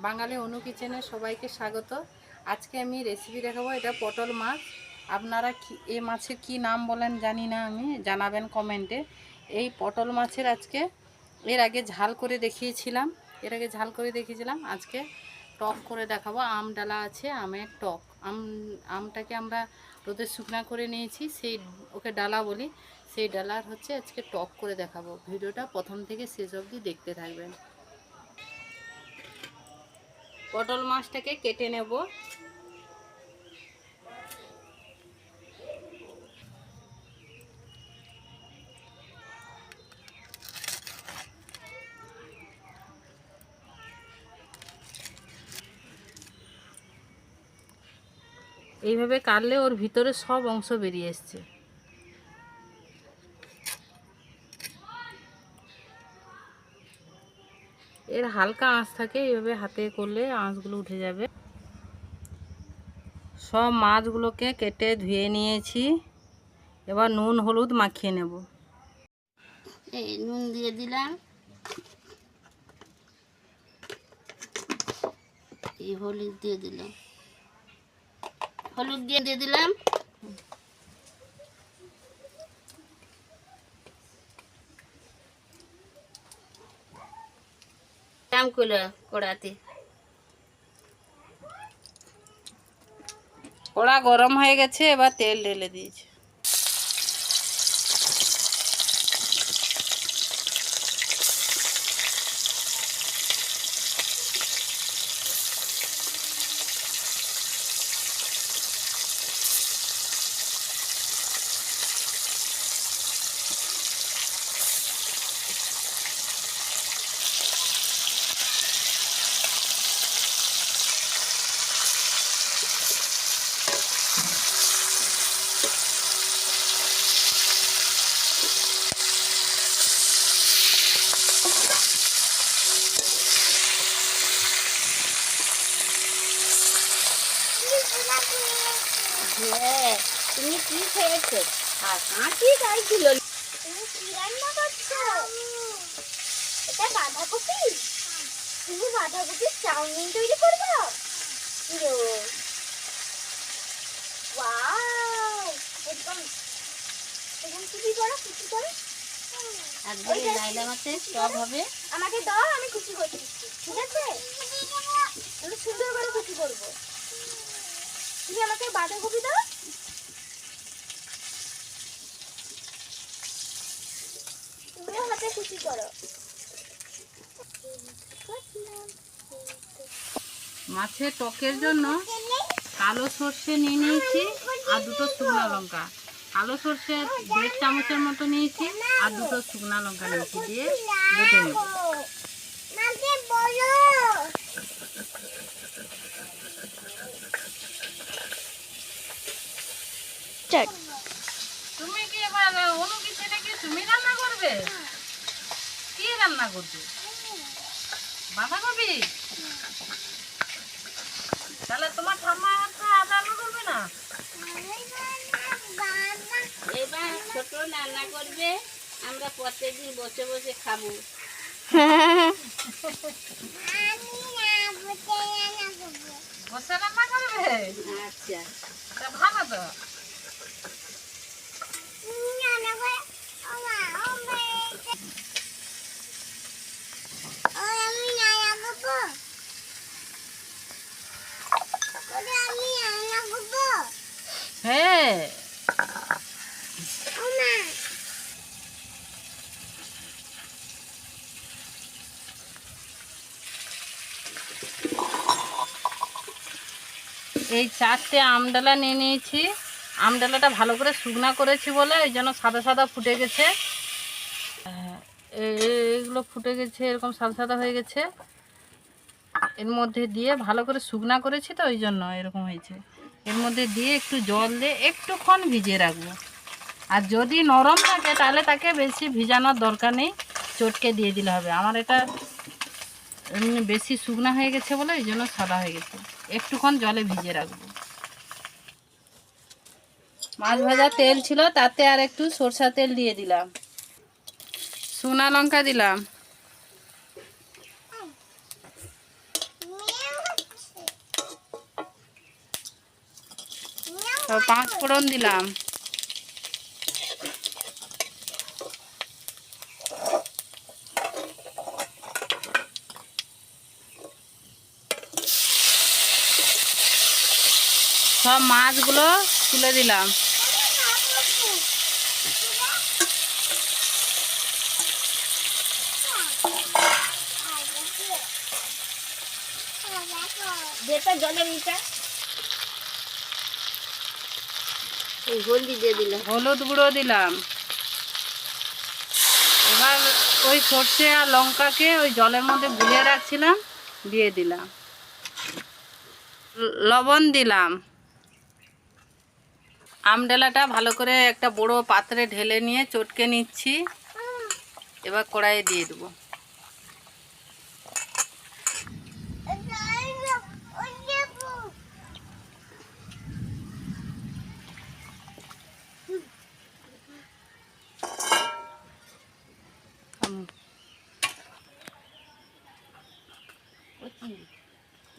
বাঙালি অনু কিচেনে সবাইকে স্বাগত। আজকে আমি রেসিপি দেখাবো। এটা পটল মাছ। আপনারা এই মাছের কি নাম বলেন জানি না, আমি জানাবেন কমেন্টে। এই পটল মাছের আজকে এর আগে ঝাল করে দেখিয়েছিলাম, আজকে টক করে দেখাবো। আম ডালা আছে, আমের টক। আমটাকে আমরা রোদে শুকনা করে নিয়েছি, ওকে ডালা বলি। সেই ডালার আজকে টক করে দেখাবো। ভিডিওটা প্রথম থেকে শেষ অবধি দেখতে থাকবেন। পটল মাছটাকে কেটে নেব। এইভাবে কাটলে ওর ভিতরে সব অংশ বেরিয়ে এসছে। এর হালকা আঁশ থাকে, এইভাবে হাতে করলে আঁশগুলো উঠে যাবে। সব মাছগুলোকে কেটে ধুয়ে নিয়েছি। এবার নুন হলুদ মাখিয়ে নেব। এই নুন দিয়ে দিলাম, এই হলুদ দিয়ে দিলাম, কড়াতে। কড়া গরম হয়ে গেছে, এবার তেল ঢেলে দিয়েছি। তুমি কি খেয়েছো? কি চাইছিল? তুমি কি রান্না করছো? এটা বাঁধাকপি। তুমি বাঁধাকপির চাউমিন তৈরি করবে? ওয়াও, একদম কুচি করো। আজকে লাইলা মাছের টক হবে। আমাকে দাও, আমি কুচি করে দিচ্ছি। ঠিক আছে, আমি সুন্দর করে কুচি করবো। তুমি আমাকে বাঁধাকপি দাও। তুমিও হাতে কুচি করো। মাছের টকের জন্য কালো সর্ষে নিয়ে নিয়েছি আর দুটো শুকনো লঙ্কা। কালো সর্ষে 1.5 চামচের মতো নিয়েছি আর দুটো শুকনো লঙ্কা নিয়েছি, দিয়ে বেটে নেব। তুমি কি এবার অনু কিচেনে কি তুমি রান্না করবে? কি রান্না করবে? বাঁধাকপি? তাহলে তোমার ঠাম্মা রান্না করবে না? এবার ছোট রান্না করবে, আমরা প্রত্যেকদিন বসে বসে খাবো। বসে রান্না করবে? আচ্ছা, ভালো তো। হ্যাঁ, এই 4টে আমডালা নিয়ে নিয়েছি। আমডালাটা ভালো করে শুকনা করেছি বলে এই জন্য সাদা সাদা ফুটে গেছে। এইগুলো ফুটে গেছে, এরকম সাদা সাদা হয়ে গেছে। এর মধ্যে দিয়ে ভালো করে শুকনা করেছি তো ওই জন্য এরকম হয়েছে। এর মধ্যে দিয়ে একটু জল দিয়ে একটুক্ষণ ভিজিয়ে রাখবো। আর যদি নরম থাকে তাহলে তাকে বেশি ভিজানোর দরকার নেই, চটকে দিয়ে দিলে হবে। আমার এটা বেশি শুকনা হয়ে গেছে বলে এই জন্য সাদা হয়ে গেছে। একটুক্ষণ জলে ভিজিয়ে রাখবো। মাছ ভাজা তেল ছিল, তাতে আর একটু সরষা তেল দিয়ে দিলাম, শুকনা লঙ্কা দিলাম, পাঁচ ফোড়ন দিলাম। সব মাছগুলো তুলে দিলাম। যেটা জলের নিচে এই হলদি দিয়ে দিলাম, হলুদ গুঁড়ো দিলাম। এবার ওই সর্ষে আর লঙ্কাকে ওই জলের মধ্যে গুলিয়ে রাখছিলাম, দিয়ে দিলাম। লবণ দিলাম। আমডালাটা ভালো করে একটা বড় পাত্রে ঢেলে নিয়ে চটকে নিচ্ছি। এবার কড়াইয়ে দিয়ে দেবো।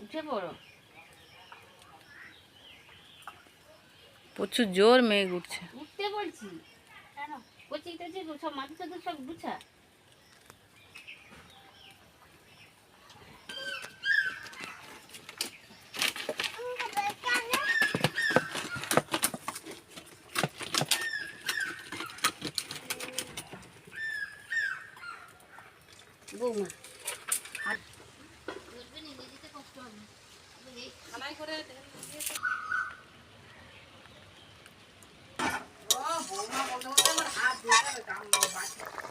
উঠে পড়ো। প্রচুর জোর মেঘ উঠছে। উঠতে বলছি কেন? কচিটা যে সব মাটি সাথে সব গুছা। বৌমা হাত ধরবে না, নিজেতে কষ্ট হবে।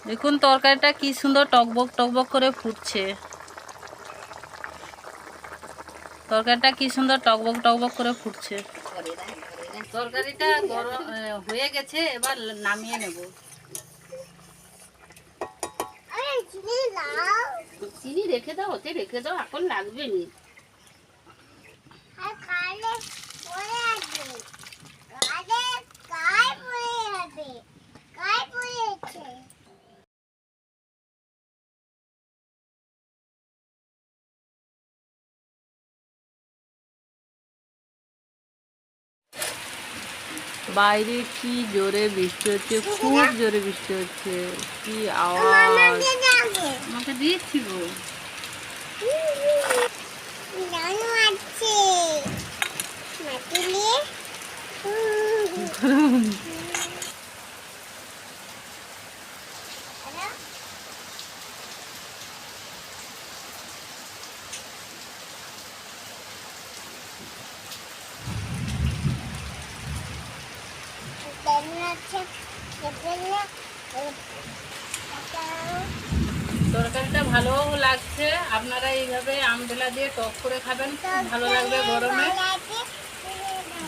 দেখুন তরকারিটা কি সুন্দর টকবক টকবক করে ফুটছে। তরকারিটা কি সুন্দর টকবক টকবক করে ফুটছে। তরকারিটা গরম হয়ে গেছে, এবার নামিয়ে নেব। চিনি রেখে দাও, ওতে রেখে দাও, এখন লাগবে নি। বাইরে কি জোরে বৃষ্টি হচ্ছে, খুব জোরে বৃষ্টি হচ্ছে। কি আওয়াজ! আমাকে দিয়েছি গো। তরকারিটা ভালো লাগছে। আপনারা এইভাবে আমডালা দিয়ে টক করে খাবেন, খুব ভালো লাগবে গরমে।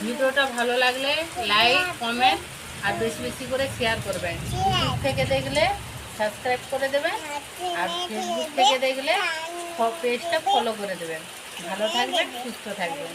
ভিডিওটা ভালো লাগলে লাইক কমেন্ট আর বেশি বেশি করে শেয়ার করবেন। ইউটিউব থেকে দেখলে সাবস্ক্রাইব করে দেবেন, আর ফেসবুক থেকে দেখলে পেজটা ফলো করে দেবেন। ভালো থাকবেন, সুস্থ থাকবেন।